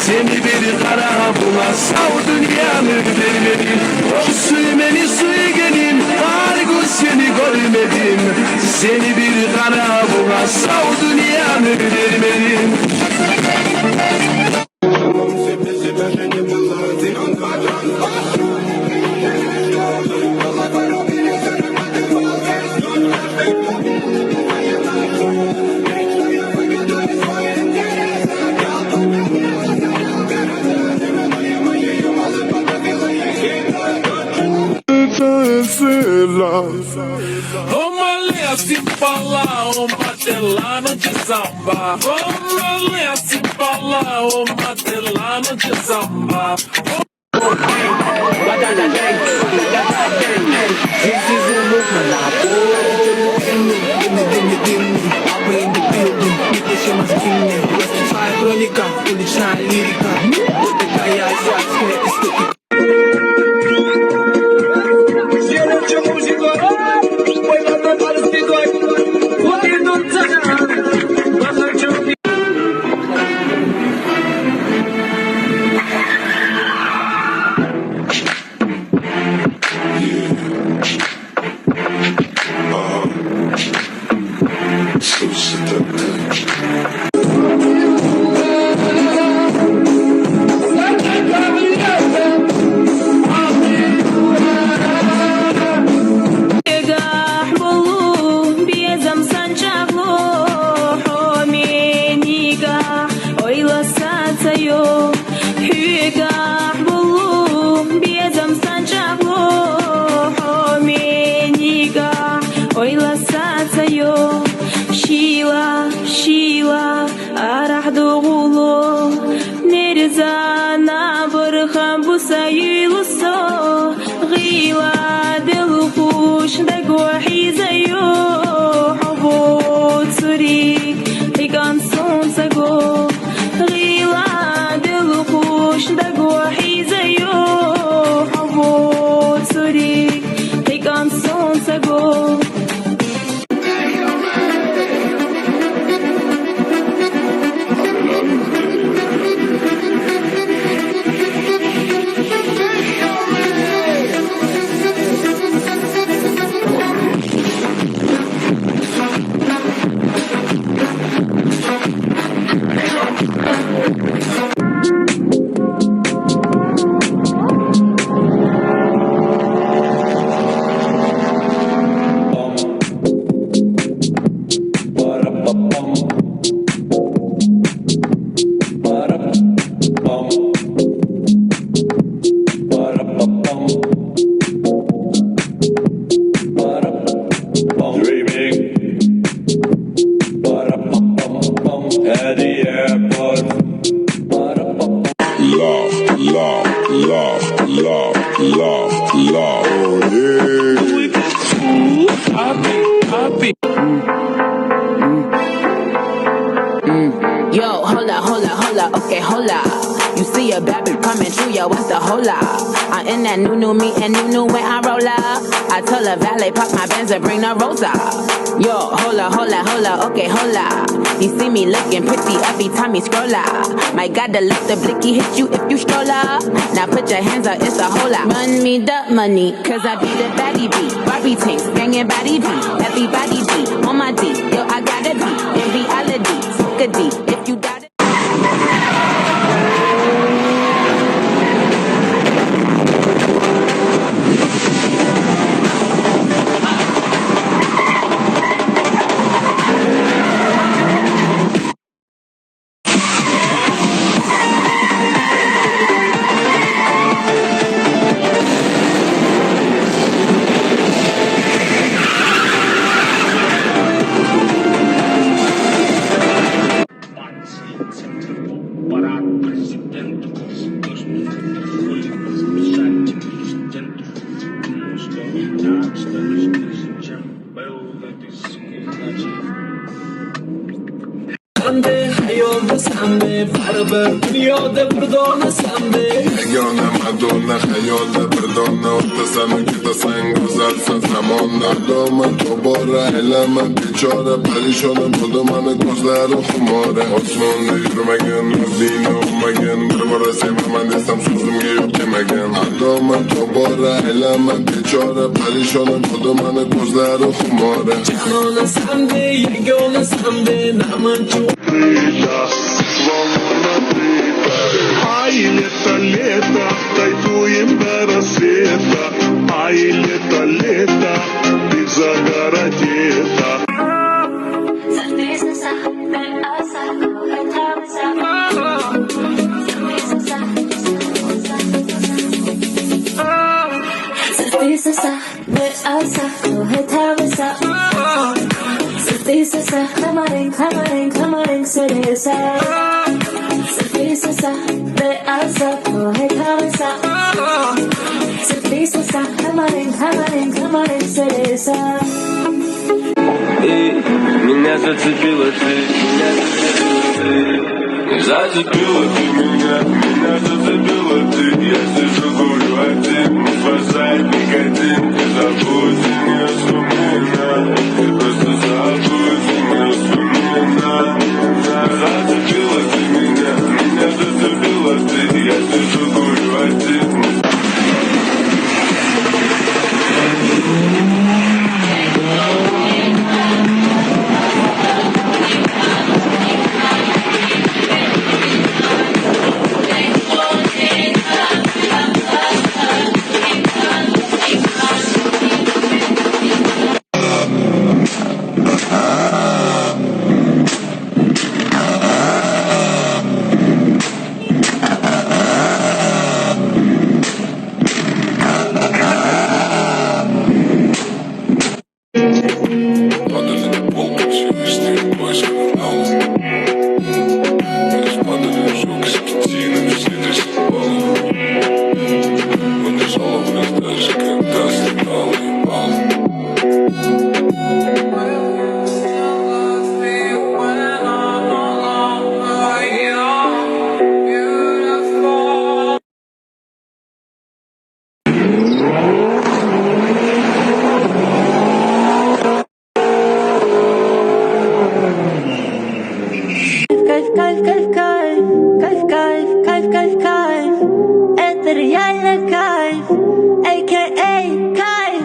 Seni bir kara bula sav dünyanı vermedim. O sürmeni suyu gelin harika seni görmedim. Seni bir kara bula sav dünyanı vermedim. Uma se falar, uma telana de samba. Uma se falar, uma telana de samba. This is a movement now. I'm in the building, niggas in my skin. West side crónica, política lírica. The guy I just is the hola, okay, hola. You see a bad bitch coming through, yo, what's the hola? I'm in that new me and new when I roll up. I tell a valet, park my Benz and bring the rosa. Yo, hola, okay, hola. You see me looking pretty every time you scroll up. My God, the lift the blicky hit you if you stroll up. Now put your hands up, it's a hola. Run me the money, cause I be the baddie beat. Barbie tanks, banging body beat. Everybody beat on my D. Yo, I gotta be in reality. Suck a D if you got it. Madonna, خیال پردانه اتسانه که تسنگ گذر سن زمان ندامه دوباره علمه بیچاره پریشانه بوده من گذر و خماره آسمان یürümegen yüzliğine olmagen bir barası ben desem sözüm yok demegen adamı دوباره علمه بیچاره پریشانه بوده من گذر و خماره Ona sende, yegona sende, naman çok Ай, лето, лето, кайфуем до рассвета. Ай, лето, лето, ты загородета. Меня зацепила ты, зацепила ты меня зацепила ты. Я сижу, курю один, не спасает никотин. Ты забудь, не вспоминай, просто забудь, не вспоминай. Зацепила ты меня зацепила ты. Я сижу, курю один. Это реально кайф, a.k.a. кайф.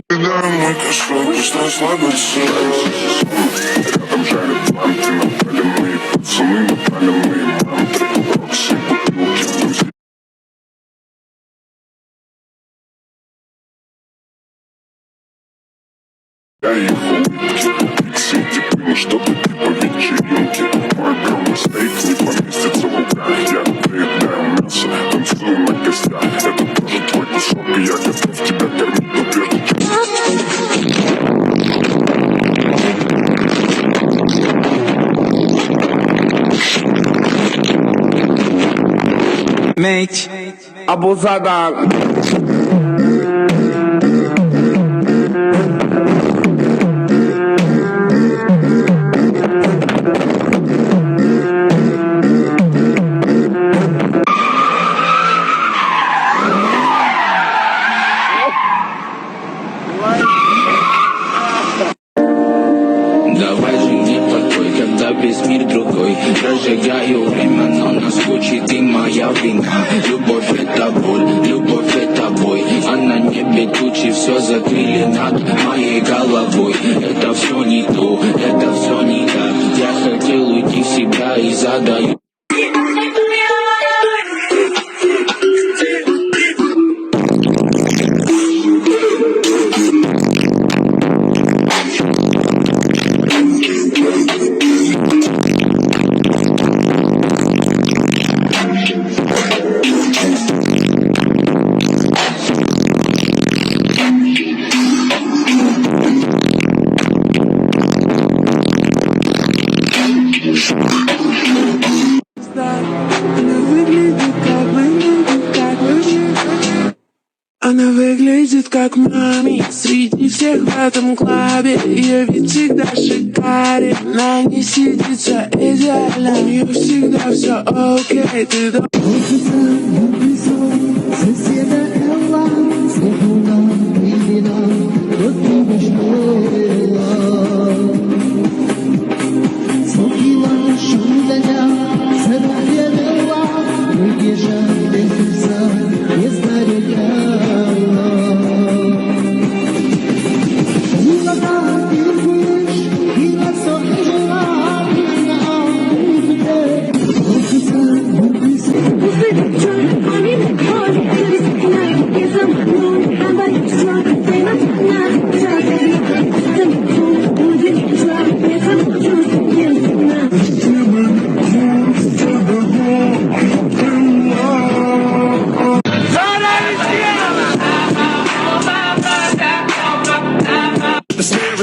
Когда мой кошелек, что слабый сон. Я их улыбки, все типы, ну что-то типа вечеринки. Мой первый стейк не поместится в руках. Я доедаю мясо, танцую на костях. Это тоже твой кусок, и я готов тебя кормить, но прежде чем... Mate, Abuzadan. Давай же не подпой, когда весь мир другой. Разжигаю время, но наскучит и моя вина. Любовь это боль, любовь это бой. А на небе тучи все закрыли над моей головой. Это все не то, это все не так. Я хотел уйти в себя и задаю. Она выглядит как маме среди всех в этом клубе. Ее вид всегда шикарен, на ней сидится идеально. У нее всегда все окей, ты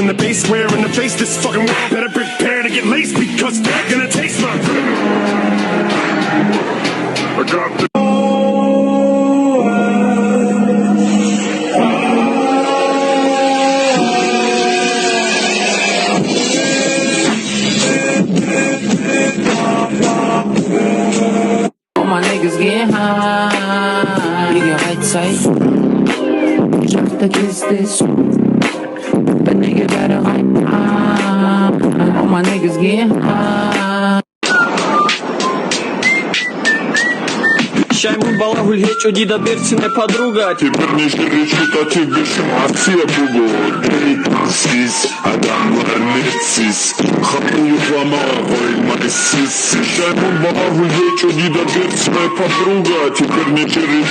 In the base, square in the face, this fucking world better prepare to get laced because they're gonna taste my I got the All my niggas getting high. You get right tight. Just to kiss this. But nigga better all my niggas getting high. Şaymun bala hülheç ödi da bersine подруга. Теперь не считайте бешим акция бугу. Siz adamlar netsiz. Kapı yuklama koymayısız. Şaymun bana hülheç ödi da bersine подруга. Теперь не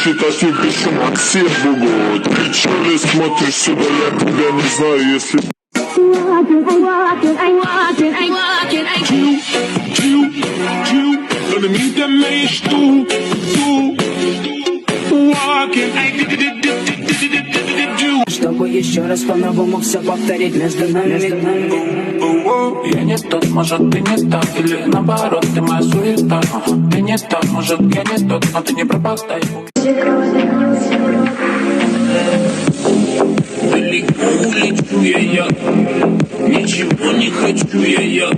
считайте бешим акция бугу. Ты чё ли смотришь сюда, я тебя не знаю, если... Чтобы еще раз по-новому все повторить между нами. Я не тот, может ты не так. Или наоборот, ты моя суета. Ты не так, может я не тот, но ты не пропадай. Далеко улечу я, ничего не хочу я.